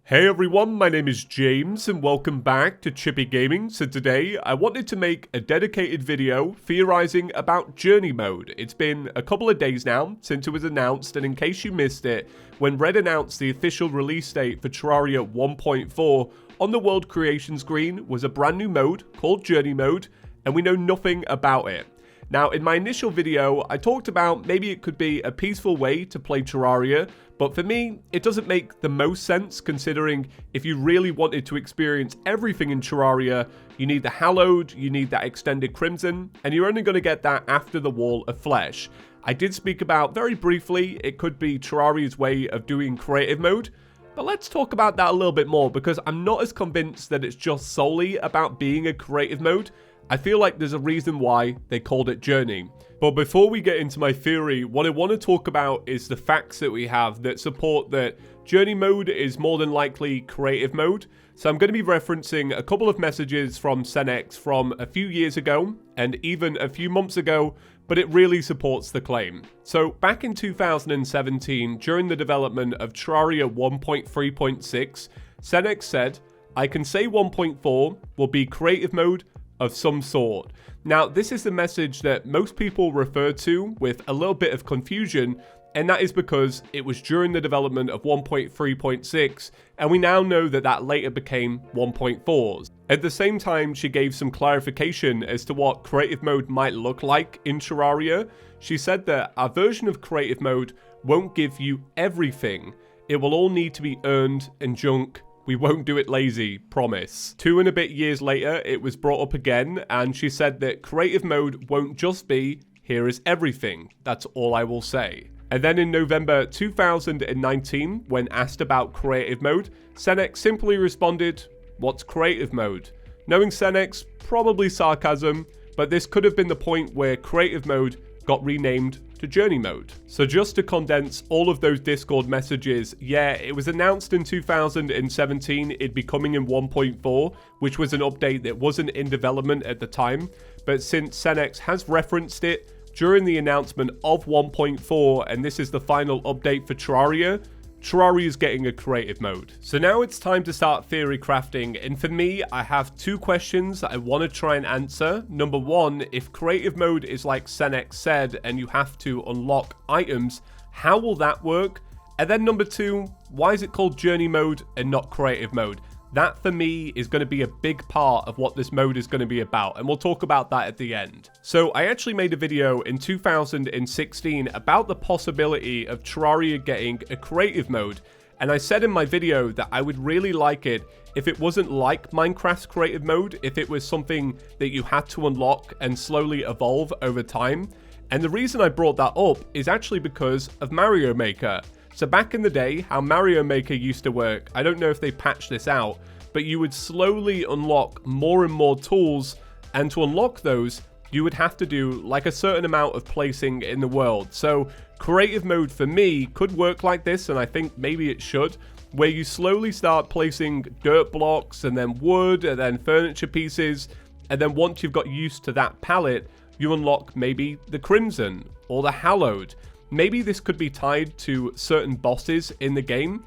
Hey everyone, my name is James and welcome back to ChippyGaming. So today I wanted to make a dedicated video theorizing about journey mode. It's been a couple of days now since it was announced, and in case you missed it, when Red announced the official release date for Terraria 1.4, on the world creation screen was a brand new mode called journey mode, and we know nothing about it. Now, in my initial video, I talked about maybe it could be a peaceful way to play Terraria, but for me, it doesn't make the most sense considering if you really wanted to experience everything in Terraria, you need the Hallowed, you need that extended Crimson, and you're only going to get that after the Wall of Flesh. I did speak about, very briefly, it could be Terraria's way of doing creative mode, but let's talk about that a little bit more because I'm not as convinced that it's just solely about being a creative mode. I feel like there's a reason why they called it Journey. But before we get into my theory, what I want to talk about is the facts that we have that support that Journey mode is more than likely creative mode. So I'm going to be referencing a couple of messages from Senex from a few years ago and even a few months ago, but it really supports the claim. So back in 2017, during the development of Terraria 1.3.6, Senex said, "I can say 1.4 will be creative mode of some sort." Now, this is the message that most people refer to with a little bit of confusion, and that is because it was during the development of 1.3.6, and we now know that that later became 1.4. At the same time, she gave some clarification as to what creative mode might look like in Terraria. She said that our version of creative mode won't give you everything. It will all need to be earned and junk. We won't do it lazy, promise. 2 and a bit years later, it was brought up again, and she said that creative mode won't just be, here is everything. That's all I will say. And then in November 2019, when asked about creative mode, Senex simply responded, "What's creative mode?" Knowing Senex, probably sarcasm, but this could have been the point where creative mode got renamed to journey mode. So just to condense all of those Discord messages, yeah, it was announced in 2017 it'd be coming in 1.4, which was an update that wasn't in development at the time, but since Senex has referenced it during the announcement of 1.4, and this is the final update for Terraria, Terraria is getting a creative mode. So now it's time to start theory crafting, and for me, I have 2 questions that I want to try and answer. Number 1, if creative mode is like Senex said, and you have to unlock items, how will that work? And then number 2, why is it called journey mode and not creative mode? That, for me, is going to be a big part of what this mode is going to be about, and we'll talk about that at the end. So, I actually made a video in 2016 about the possibility of Terraria getting a creative mode, and I said in my video that I would really like it if it wasn't like Minecraft's creative mode, if it was something that you had to unlock and slowly evolve over time. And the reason I brought that up is actually because of Mario Maker. So back in the day, how Mario Maker used to work, I don't know if they patched this out, but you would slowly unlock more and more tools, and to unlock those, you would have to do like a certain amount of placing in the world. So creative mode for me could work like this, and I think maybe it should, where you slowly start placing dirt blocks and then wood and then furniture pieces, and then once you've got used to that palette, you unlock maybe the Crimson or the Hallowed. Maybe this could be tied to certain bosses in the game,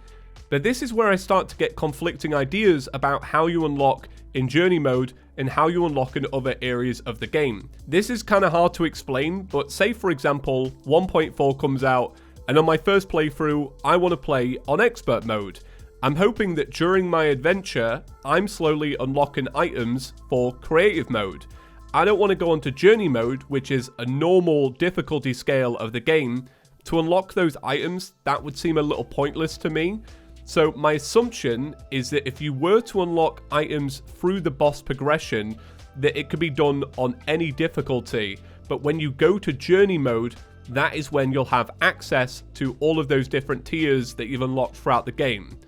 but this is where I start to get conflicting ideas about how you unlock in journey mode and how you unlock in other areas of the game. This is kind of hard to explain, but say for example 1.4 comes out and on my first playthrough I want to play on expert mode. I'm hoping that during my adventure I'm slowly unlocking items for creative mode. I don't want to go onto journey mode, which is a normal difficulty scale of the game. To unlock those items, that would seem a little pointless to me. So my assumption is that if you were to unlock items through the boss progression, that it could be done on any difficulty. But when you go to journey mode, that is when you'll have access to all of those different tiers that you've unlocked throughout the game.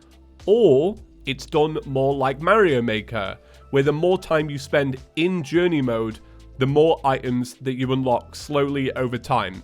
Or it's done more like Mario Maker, where the more time you spend in journey mode, the more items that you unlock slowly over time.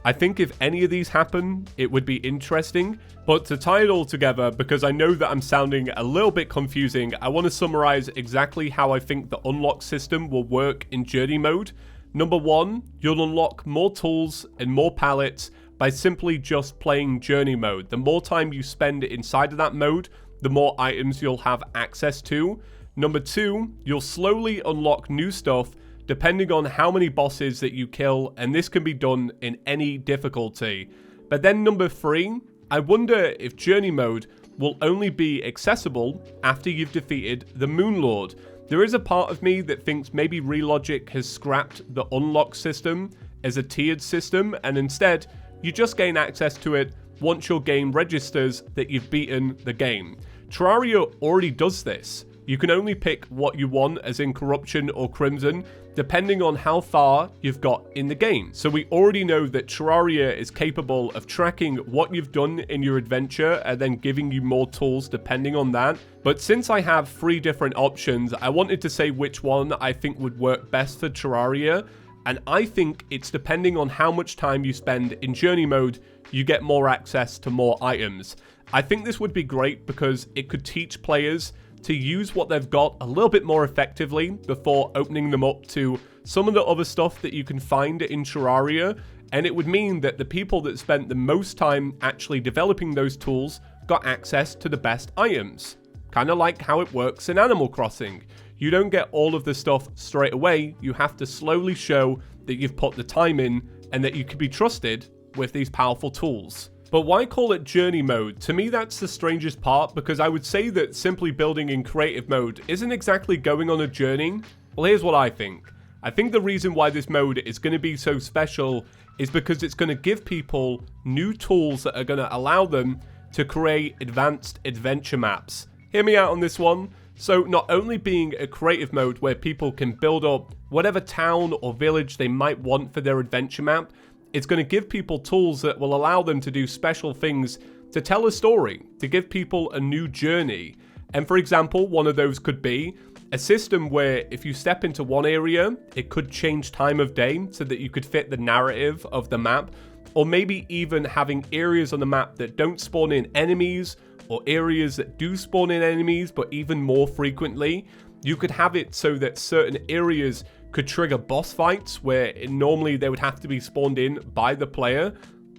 I think if any of these happen, it would be interesting, but to tie it all together, because I know that I'm sounding a little bit confusing, I want to summarize exactly how I think the unlock system will work in journey mode. Number 1, you'll unlock more tools and more palettes by simply just playing journey mode. The more time you spend inside of that mode, the more items you'll have access to. Number 2, you'll slowly unlock new stuff depending on how many bosses that you kill, and this can be done in any difficulty. But then number 3, I wonder if Journey Mode will only be accessible after you've defeated the Moon Lord. There is a part of me that thinks maybe Relogic has scrapped the unlock system as a tiered system, and instead you just gain access to it once your game registers that you've beaten the game. Terraria already does this. You can only pick what you want, as in Corruption or Crimson, depending on how far you've got in the game. So we already know that Terraria is capable of tracking what you've done in your adventure and then giving you more tools depending on that. But since I have 3 different options, I wanted to say which one I think would work best for Terraria. And I think it's depending on how much time you spend in Journey Mode, you get more access to more items. I think this would be great because it could teach players to use what they've got a little bit more effectively before opening them up to some of the other stuff that you can find in Terraria, and it would mean that the people that spent the most time actually developing those tools got access to the best items. Kind of like how it works in Animal Crossing. You don't get all of the stuff straight away, you have to slowly show that you've put the time in and that you can be trusted with these powerful tools. But why call it Journey Mode? To me, that's the strangest part, because I would say that simply building in Creative Mode isn't exactly going on a journey. Well, here's what I think. I think the reason why this mode is going to be so special is because it's going to give people new tools that are going to allow them to create advanced adventure maps. Hear me out on this one. So not only being a creative mode where people can build up whatever town or village they might want for their adventure map, it's going to give people tools that will allow them to do special things to tell a story, to give people a new journey. And for example, one of those could be a system where if you step into one area, it could change time of day so that you could fit the narrative of the map, or maybe even having areas on the map that don't spawn in enemies, or areas that do spawn in enemies but even more frequently. You could have it so that certain areas could trigger boss fights where normally they would have to be spawned in by the player.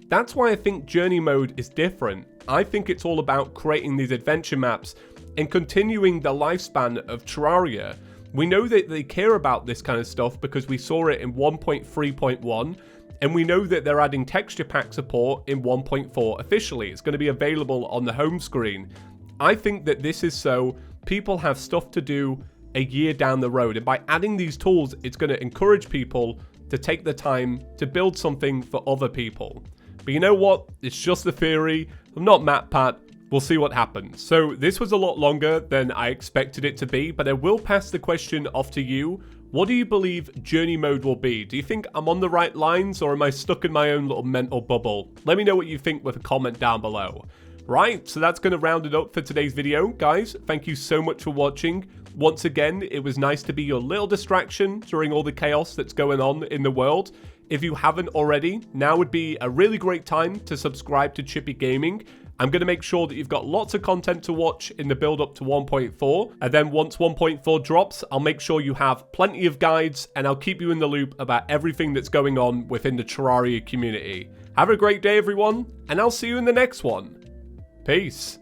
That's why I think Journey Mode is different. I think it's all about creating these adventure maps and continuing the lifespan of Terraria. We know that they care about this kind of stuff because we saw it in 1.3.1, and we know that they're adding texture pack support in 1.4 officially. It's going to be available on the home screen. I think that this is so people have stuff to do a year down the road, and by adding these tools, it's going to encourage people to take the time to build something for other people. But you know what? It's just a theory. I'm not MatPat. We'll see what happens. So this was a lot longer than I expected it to be, but I will pass the question off to you. What do you believe Journey Mode will be? Do you think I'm on the right lines, or am I stuck in my own little mental bubble? Let me know what you think with a comment down below. Right, so that's going to round it up for today's video. Guys, thank you so much for watching. Once again, it was nice to be your little distraction during all the chaos that's going on in the world. If you haven't already, now would be a really great time to subscribe to ChippyGaming. I'm going to make sure that you've got lots of content to watch in the build up to 1.4. And then once 1.4 drops, I'll make sure you have plenty of guides, and I'll keep you in the loop about everything that's going on within the Terraria community. Have a great day, everyone, and I'll see you in the next one. Peace.